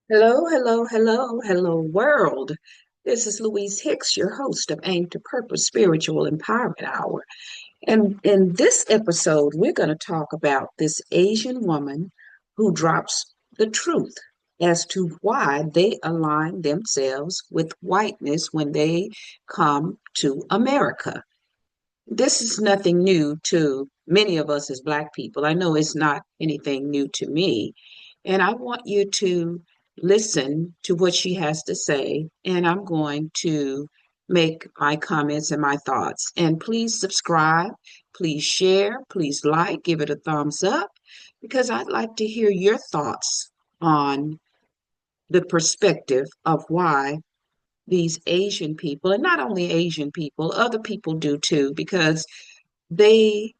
Hello, hello, hello, hello, world. This is Louise Hicks, your host of Aim to Purpose Spiritual Empowerment Hour. And in this episode, we're going to talk about this Asian woman who drops the truth as to why they align themselves with whiteness when they come to America. This is nothing new to many of us as Black people. I know it's not anything new to me. And I want you to listen to what she has to say. And I'm going to make my comments and my thoughts. And please subscribe, please share, please like, give it a thumbs up, because I'd like to hear your thoughts on the perspective of why these Asian people, and not only Asian people, other people do too, because they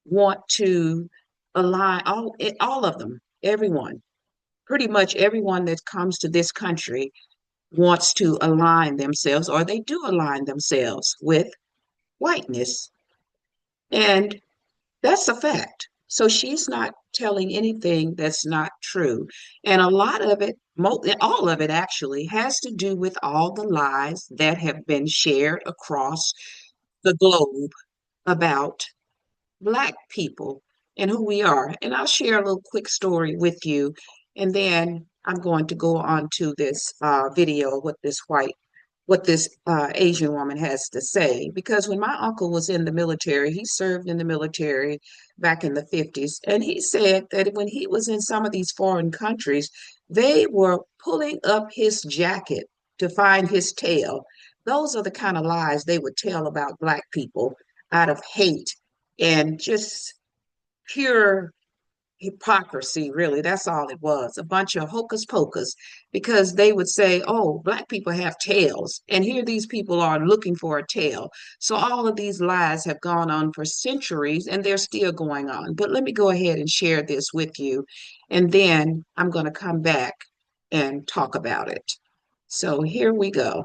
want to align all of them, everyone, pretty much everyone that comes to this country wants to align themselves, or they do align themselves with whiteness. And that's a fact. So she's not telling anything that's not true. And a lot of it, all of it actually, has to do with all the lies that have been shared across the globe about Black people and who we are. And I'll share a little quick story with you. And then I'm going to go on to this video, what this Asian woman has to say. Because when my uncle was in the military, he served in the military back in the 50s. And he said that when he was in some of these foreign countries, they were pulling up his jacket to find his tail. Those are the kind of lies they would tell about Black people out of hate and just pure hypocrisy, really. That's all it was, a bunch of hocus pocus, because they would say, oh, Black people have tails, and here these people are looking for a tail. So all of these lies have gone on for centuries, and they're still going on. But let me go ahead and share this with you, and then I'm going to come back and talk about it. So here we go.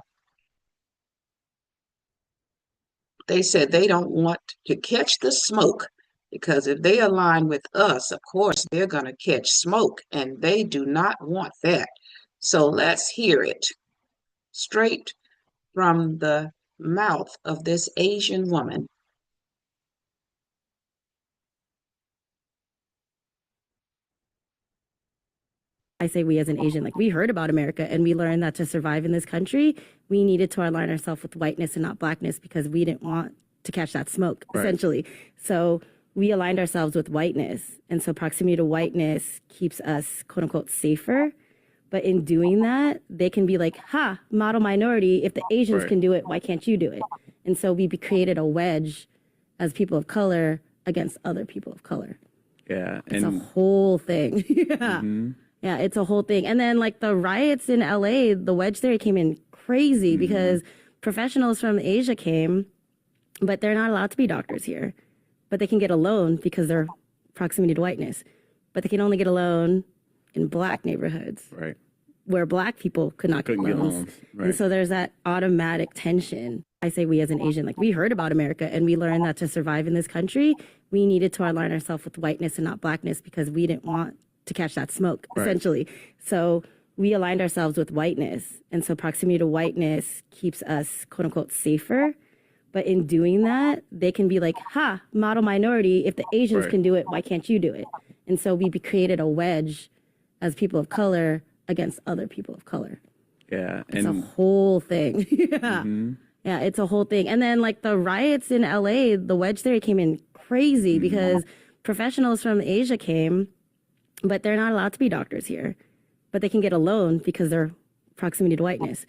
They said they don't want to catch the smoke because if they align with us, of course, they're going to catch smoke, and they do not want that. So let's hear it straight from the mouth of this Asian woman. I say we as an Asian, like we heard about America and we learned that to survive in this country, we needed to align ourselves with whiteness and not blackness because we didn't want to catch that smoke, Right. essentially. So we aligned ourselves with whiteness. And so proximity to whiteness keeps us, quote unquote, safer. But in doing that, they can be like, ha, model minority. If the Asians Right. can do it, why can't you do it? And so we created a wedge as people of color against other people of color. Yeah. It's a whole thing. Yeah. Yeah, it's a whole thing. And then like the riots in LA, the wedge theory came in crazy because professionals from Asia came, but they're not allowed to be doctors here. But they can get a loan because they're proximity to whiteness. But they can only get a loan in Black neighborhoods Right. where Black people could not get Couldn't get loans. loans. Right. And so there's that automatic tension. I say we as an Asian, like we heard about America and we learned that to survive in this country, we needed to align ourselves with whiteness and not blackness because we didn't want to catch that smoke, Right. essentially. So we aligned ourselves with whiteness. And so proximity to whiteness keeps us, quote unquote, safer. But in doing that, they can be like, ha, model minority. If the Asians Right. can do it, why can't you do it? And so we created a wedge as people of color against other people of color. Yeah. It's a whole thing. Yeah. Yeah, it's a whole thing. And then like the riots in LA, the wedge theory came in crazy because professionals from Asia came, but they're not allowed to be doctors here. But they can get a loan because they're proximity to whiteness.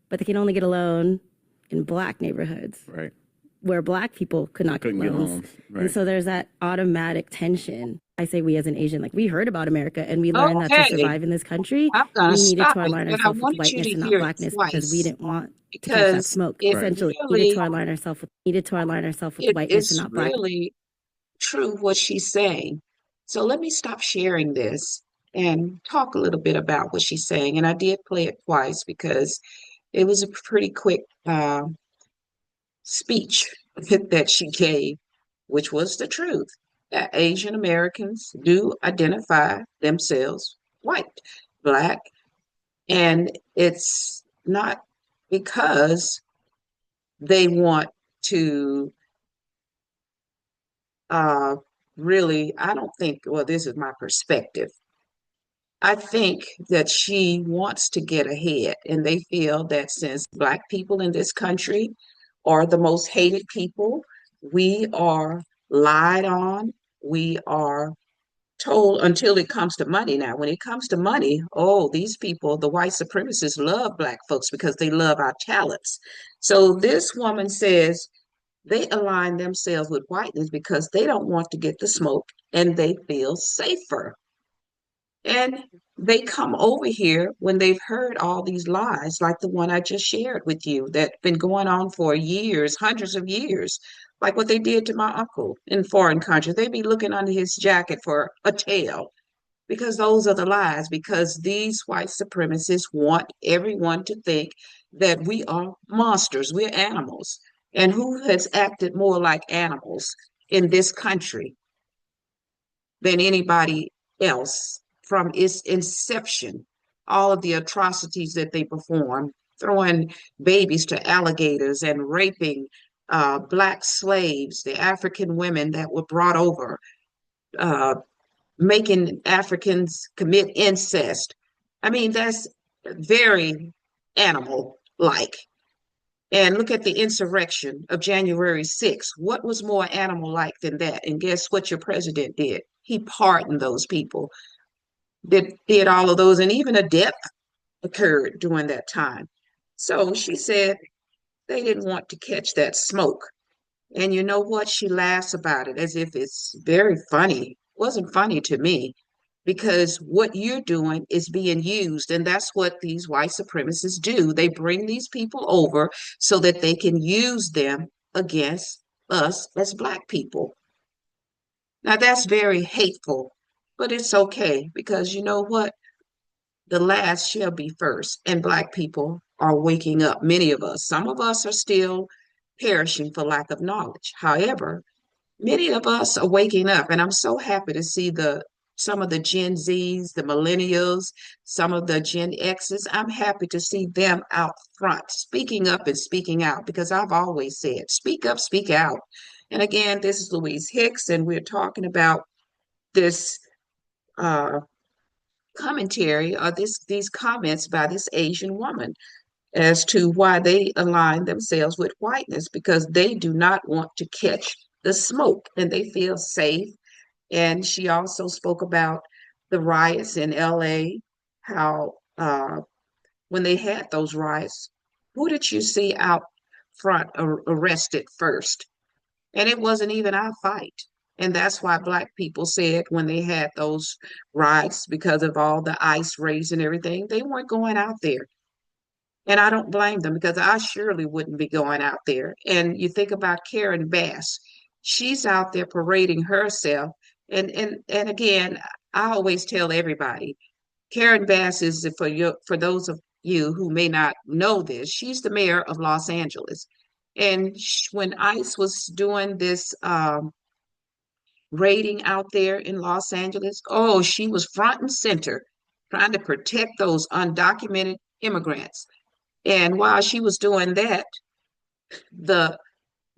But they can only get a loan in Black neighborhoods Right. where Black people could not Couldn't get get loans. loans. Right. And so there's that automatic tension. I say we as an Asian, like we heard about America and we learned that to Okay, survive in this country, I'm going to we needed stop to it, align but I ourselves with wanted you whiteness to and not hear it blackness because we twice didn't want to catch that because smoke. it Right. Essentially, really, needed to align ourselves with it whiteness and is not black. really true what she's saying. So let me stop sharing this and talk a little bit about what she's saying. And I did play it twice because it was a pretty quick speech that she gave, which was the truth that Asian Americans do identify themselves white, Black. And it's not because they want to uh, really, I don't think, well, this is my perspective. I think that she wants to get ahead, and they feel that since Black people in this country are the most hated people, we are lied on, we are told until it comes to money. Now, when it comes to money, oh, these people, the white supremacists, love Black folks because they love our talents. So this woman says they align themselves with whiteness because they don't want to get the smoke and they feel safer. And they come over here when they've heard all these lies, like the one I just shared with you, that's been going on for years, hundreds of years, like what they did to my uncle in foreign countries. They be looking under his jacket for a tail because those are the lies, because these white supremacists want everyone to think that we are monsters, we're animals. And who has acted more like animals in this country than anybody else from its inception? All of the atrocities that they perform, throwing babies to alligators and raping Black slaves, the African women that were brought over, uh, making Africans commit incest. I mean, that's very animal like. And look at the insurrection of January 6th. What was more animal like than that? And guess what your president did? He pardoned those people, did all of those, and even a death occurred during that time. So she said they didn't want to catch that smoke. And you know what? She laughs about it as if it's very funny. It wasn't funny to me because what you're doing is being used. And that's what these white supremacists do. They bring these people over so that they can use them against us as Black people. Now, that's very hateful, but it's okay because you know what? The last shall be first, and Black people are waking up. Many of us, some of us are still perishing for lack of knowledge. However, many of us are waking up, and I'm so happy to see the some of the Gen Zs, the millennials, some of the Gen Xs. I'm happy to see them out front, speaking up and speaking out, because I've always said, speak up, speak out. And again, this is Louise Hicks, and we're talking about this uh, commentary or these comments by this Asian woman as to why they align themselves with whiteness because they do not want to catch the smoke and they feel safe. And she also spoke about the riots in LA, how when they had those riots, who did you see out front arrested first? And it wasn't even our fight. And that's why Black people said when they had those riots, because of all the ICE raids and everything, they weren't going out there. And I don't blame them because I surely wouldn't be going out there. And you think about Karen Bass, she's out there parading herself. And again, I always tell everybody, Karen Bass is for those of you who may not know this, she's the mayor of Los Angeles. And when ICE was doing this raiding out there in Los Angeles, oh, she was front and center trying to protect those undocumented immigrants. And while she was doing that, the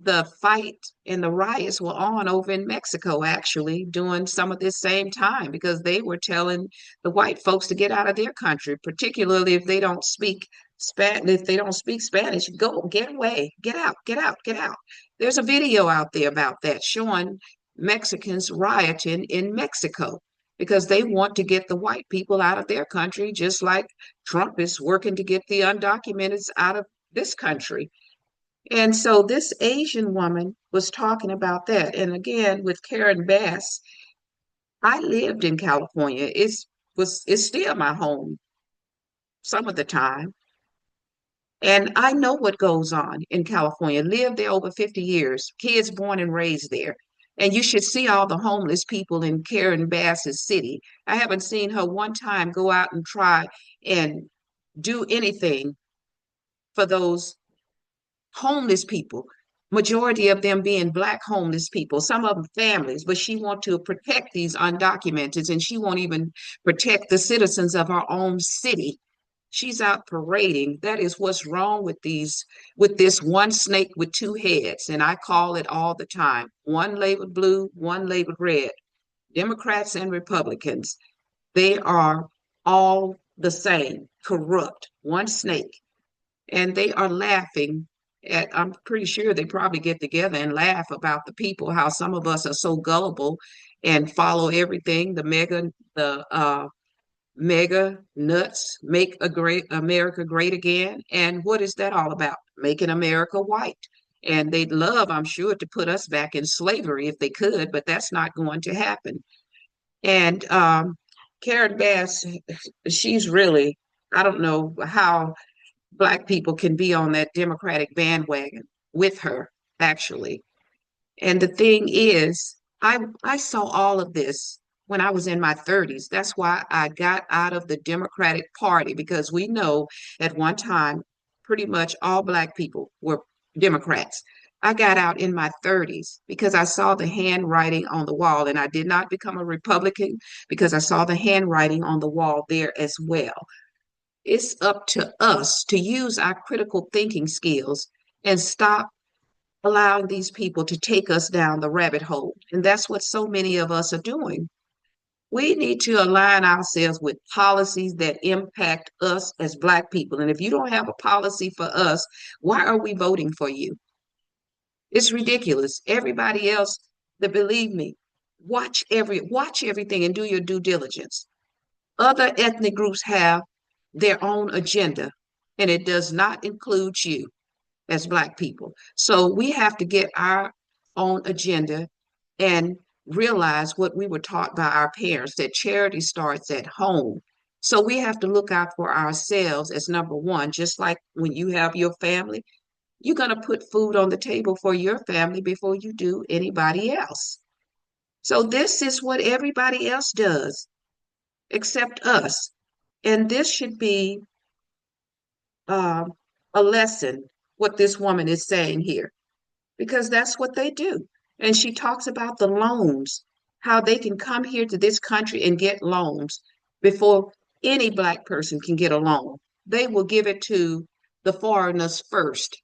the fight and the riots were on over in Mexico, actually, during some of this same time, because they were telling the white folks to get out of their country, particularly if they don't speak Spanish. If they don't speak Spanish, go, get away, get out, get out, get out. There's a video out there about that showing Mexicans rioting in Mexico because they want to get the white people out of their country, just like Trump is working to get the undocumented out of this country. And so this Asian woman was talking about that. And again, with Karen Bass, I lived in California. It's still my home some of the time. And I know what goes on in California. Lived there over 50 years, kids born and raised there. And you should see all the homeless people in Karen Bass's city. I haven't seen her one time go out and try and do anything for those homeless people, majority of them being Black homeless people, some of them families, but she wants to protect these undocumented and she won't even protect the citizens of her own city. She's out parading. That is what's wrong with this one snake with two heads. And I call it all the time. One labeled blue, one labeled red. Democrats and Republicans, they are all the same, corrupt, one snake. And they are laughing at, I'm pretty sure they probably get together and laugh about the people, how some of us are so gullible and follow everything, the mega nuts, make a great America great again. And what is that all about? Making America white. And they'd love, I'm sure, to put us back in slavery if they could, but that's not going to happen. And Karen Bass, she's really, I don't know how Black people can be on that Democratic bandwagon with her, actually. And the thing is, I saw all of this when I was in my 30s. That's why I got out of the Democratic Party, because we know at one time pretty much all Black people were Democrats. I got out in my 30s because I saw the handwriting on the wall, and I did not become a Republican because I saw the handwriting on the wall there as well. It's up to us to use our critical thinking skills and stop allowing these people to take us down the rabbit hole. And that's what so many of us are doing. We need to align ourselves with policies that impact us as Black people. And if you don't have a policy for us, why are we voting for you? It's ridiculous. Everybody else, that believe me, watch everything and do your due diligence. Other ethnic groups have their own agenda, and it does not include you as Black people. So we have to get our own agenda and realize what we were taught by our parents, that charity starts at home. So we have to look out for ourselves as number one, just like when you have your family, you're going to put food on the table for your family before you do anybody else. So this is what everybody else does except us. And this should be uh, a lesson, what this woman is saying here, because that's what they do. And she talks about the loans, how they can come here to this country and get loans before any Black person can get a loan. They will give it to the foreigners first,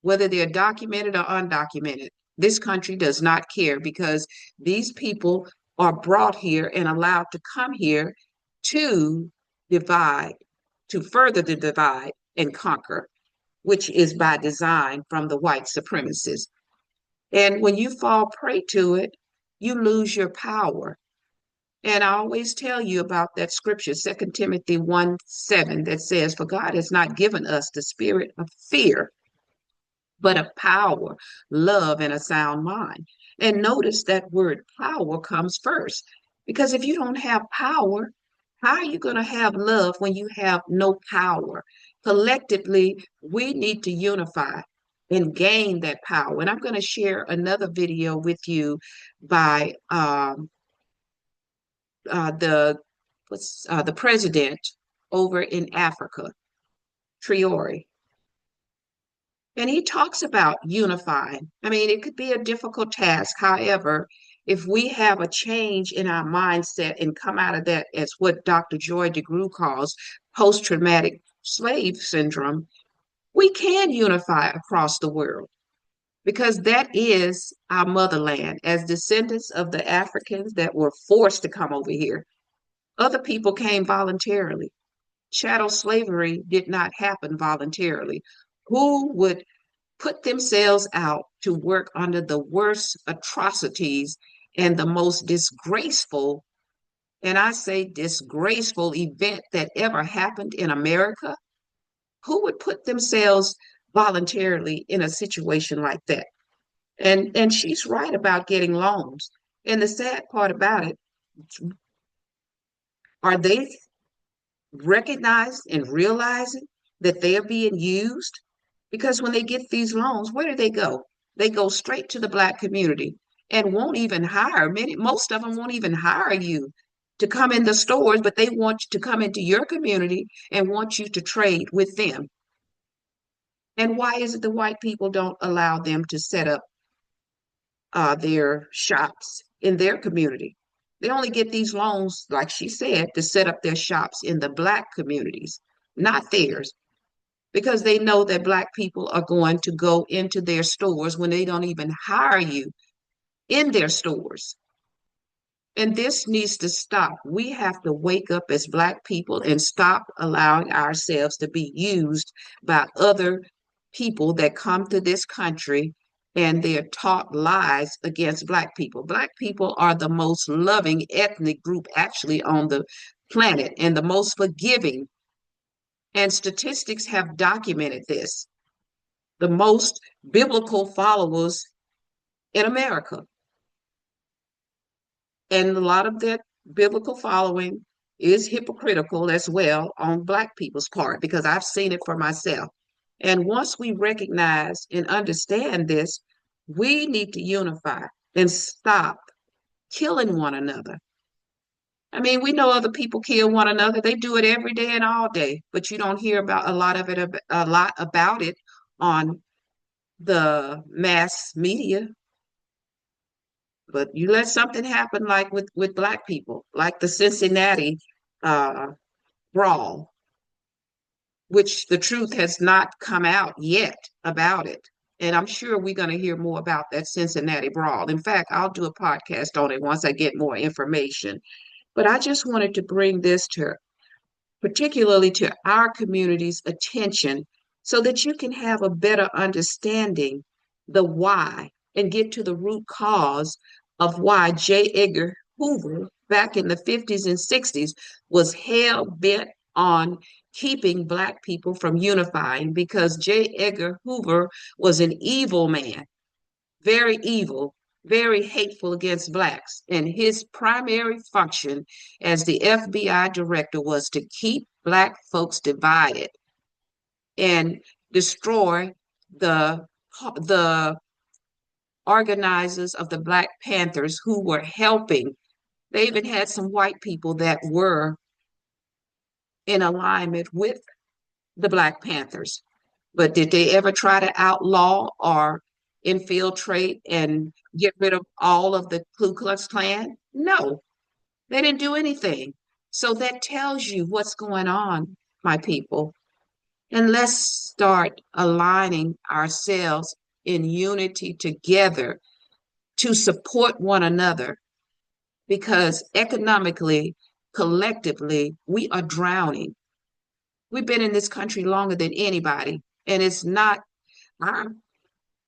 whether they're documented or undocumented. This country does not care because these people are brought here and allowed to come here to divide, to further the divide and conquer, which is by design from the white supremacists. And when you fall prey to it, you lose your power. And I always tell you about that scripture, 2 Timothy 1:7, that says, "For God has not given us the spirit of fear, but of power, love, and a sound mind." And notice that word power comes first. Because if you don't have power, how are you going to have love when you have no power? Collectively, we need to unify and gain that power. And I'm going to share another video with you by the the president over in Africa, Traore. And he talks about unifying. I mean, it could be a difficult task. However, if we have a change in our mindset and come out of that, as what Dr. Joy DeGruy calls post-traumatic slave syndrome, we can unify across the world because that is our motherland. As descendants of the Africans that were forced to come over here, other people came voluntarily. Chattel slavery did not happen voluntarily. Who would put themselves out to work under the worst atrocities and the most disgraceful, and I say disgraceful, event that ever happened in America? Who would put themselves voluntarily in a situation like that? And she's right about getting loans. And the sad part about it, are they recognized and realizing that they are being used? Because when they get these loans, where do they go? They go straight to the Black community and won't even hire. Most of them won't even hire you to come in the stores, but they want you to come into your community and want you to trade with them. And why is it the white people don't allow them to set up their shops in their community? They only get these loans, like she said, to set up their shops in the Black communities. not theirs, because they know that Black people are going to go into their stores when they don't even hire you in their stores. And this needs to stop. We have to wake up as Black people and stop allowing ourselves to be used by other people that come to this country and they're taught lies against Black people. Black people are the most loving ethnic group actually on the planet and the most forgiving. And statistics have documented this. The most biblical followers in America. And a lot of that biblical following is hypocritical as well on Black people's part, because I've seen it for myself. And once we recognize and understand this, we need to unify and stop killing one another. I mean, we know other people kill one another. They do it every day and all day, but you don't hear about a lot about it on the mass media. But you let something happen like with Black people, like the Cincinnati uh, brawl, which the truth has not come out yet about it. And I'm sure we're going to hear more about that Cincinnati brawl. In fact, I'll do a podcast on it once I get more information. But I just wanted to bring this to particularly to our community's attention so that you can have a better understanding the why and get to the root cause of why J. Edgar Hoover back in the 50s and 60s was hell bent on keeping Black people from unifying, because J. Edgar Hoover was an evil man, very evil, very hateful against Blacks. And his primary function as the FBI director was to keep Black folks divided and destroy the organizers of the Black Panthers who were helping. They even had some white people that were in alignment with the Black Panthers. But did they ever try to outlaw or infiltrate and get rid of all of the Ku Klux Klan? No, they didn't do anything. So that tells you what's going on, my people. And let's start aligning ourselves in unity together to support one another, because economically, collectively, we are drowning. We've been in this country longer than anybody, and our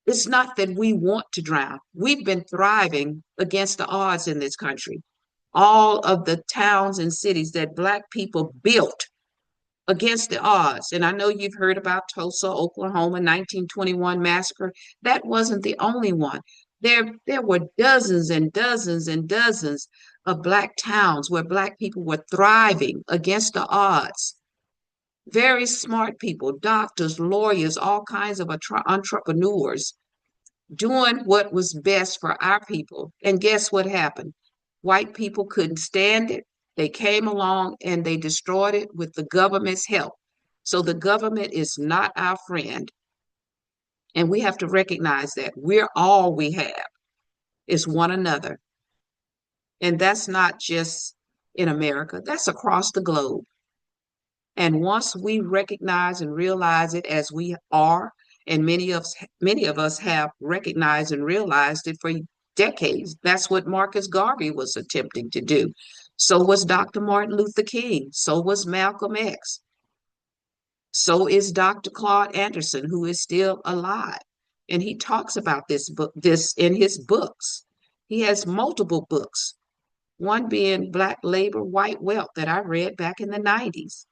it's not that we want to drown. We've been thriving against the odds in this country. All of the towns and cities that Black people built against the odds. And I know you've heard about Tulsa, Oklahoma, 1921 massacre. That wasn't the only one. There were dozens and dozens and dozens of Black towns where Black people were thriving against the odds. Very smart people, doctors, lawyers, all kinds of entrepreneurs doing what was best for our people. And guess what happened? White people couldn't stand it. They came along and they destroyed it with the government's help. So the government is not our friend. And we have to recognize that we're all we have is one another. And that's not just in America, that's across the globe. And once we recognize and realize it as we are, and many of us have recognized and realized it for decades. That's what Marcus Garvey was attempting to do. So was Dr. Martin Luther King. So was Malcolm X. So is Dr. Claude Anderson, who is still alive. And he talks about this in his books. He has multiple books, one being Black Labor, White Wealth, that I read back in the 90s.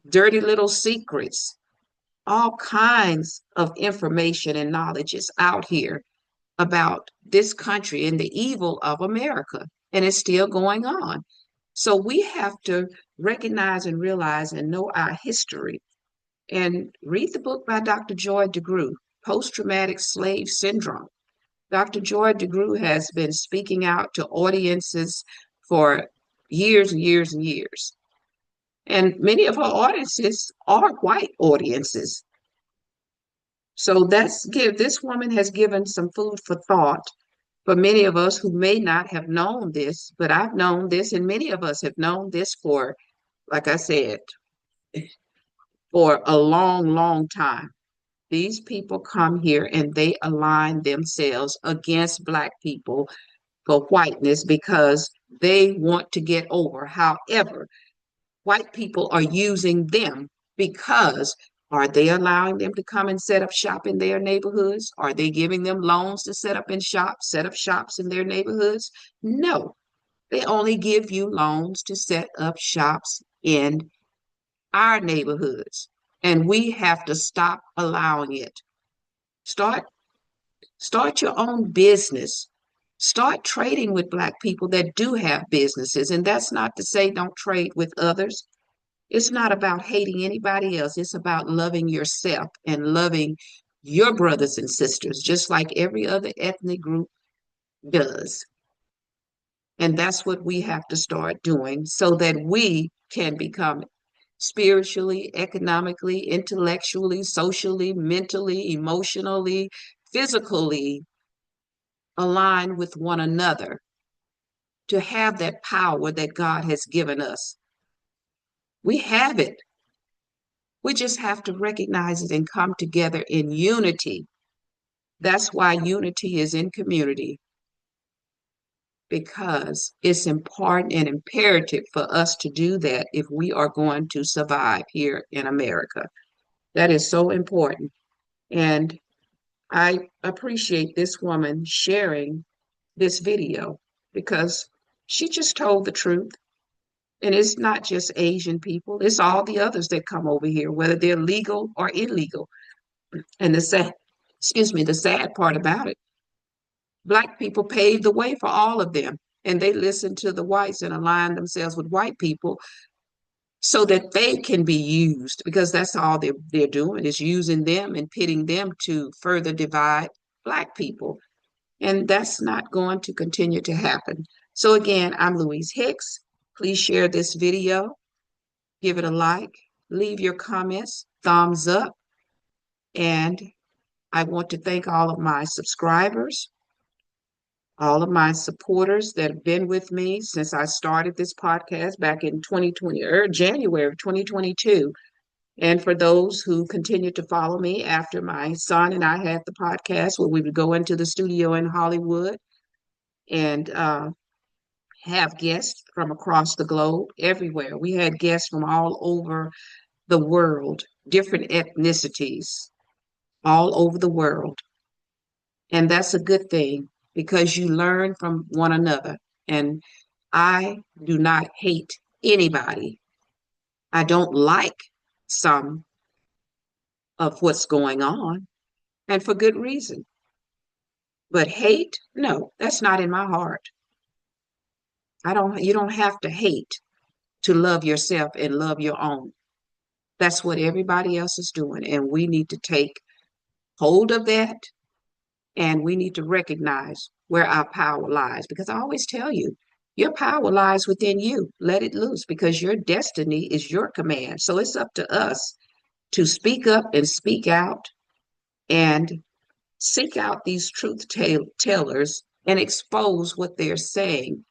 Dirty Little Secrets. All kinds of information and knowledge is out here about this country and the evil of America, and it's still going on. So we have to recognize and realize and know our history, and read the book by Dr. Joy DeGruy, Post-Traumatic Slave Syndrome. Dr. Joy DeGruy has been speaking out to audiences for years and years and years. And many of her audiences are white audiences. So this woman has given some food for thought for many of us who may not have known this, but I've known this, and many of us have known this for, like I said, for a long, long time. These people come here and they align themselves against Black people for whiteness because they want to get over. However, white people are using them because are they allowing them to come and set up shop in their neighborhoods? Are they giving them loans to set up shops in their neighborhoods? No, they only give you loans to set up shops in our neighborhoods. And we have to stop allowing it. Start start your own business. Start trading with Black people that do have businesses. And that's not to say don't trade with others. It's not about hating anybody else. It's about loving yourself and loving your brothers and sisters, just like every other ethnic group does. And that's what we have to start doing so that we can become spiritually, economically, intellectually, socially, mentally, emotionally, physically aligned with one another to have that power that God has given us. We have it. We just have to recognize it and come together in unity. That's why unity is in community, because it's important and imperative for us to do that if we are going to survive here in America. That is so important. And I appreciate this woman sharing this video because she just told the truth. And it's not just Asian people, it's all the others that come over here, whether they're legal or illegal. And the sad part about it, Black people paved the way for all of them. And they listened to the whites and aligned themselves with white people so that they can be used, because that's all they're doing is using them and pitting them to further divide Black people. And that's not going to continue to happen. So again, I'm Louise Hicks. Please share this video, give it a like, leave your comments, thumbs up. And I want to thank all of my subscribers, all of my supporters that have been with me since I started this podcast back in 2020 or January of 2022. And for those who continue to follow me after my son and I had the podcast where we would go into the studio in Hollywood and have guests from across the globe, everywhere. We had guests from all over the world, different ethnicities, all over the world. And that's a good thing because you learn from one another. And I do not hate anybody. I don't like some of what's going on, and for good reason. But hate, no, that's not in my heart. You don't have to hate to love yourself and love your own. That's what everybody else is doing. And we need to take hold of that, and we need to recognize where our power lies. Because I always tell you, your power lies within you. Let it loose because your destiny is your command. So it's up to us to speak up and speak out and seek out these truth tellers and expose what they're saying,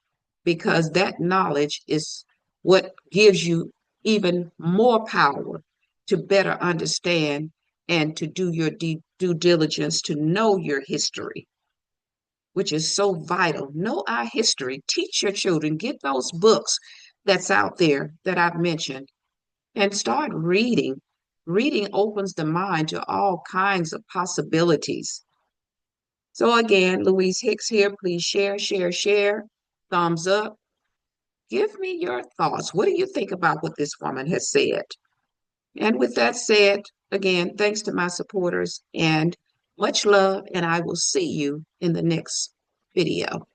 because that knowledge is what gives you even more power to better understand and to do your due diligence to know your history, which is so vital. Know our history. Teach your children. Get those books that's out there that I've mentioned and start reading. Reading opens the mind to all kinds of possibilities. So again, Louise Hicks here. Please share, share, share. Thumbs up. Give me your thoughts. What do you think about what this woman has said? And with that said, again, thanks to my supporters and much love, and I will see you in the next video.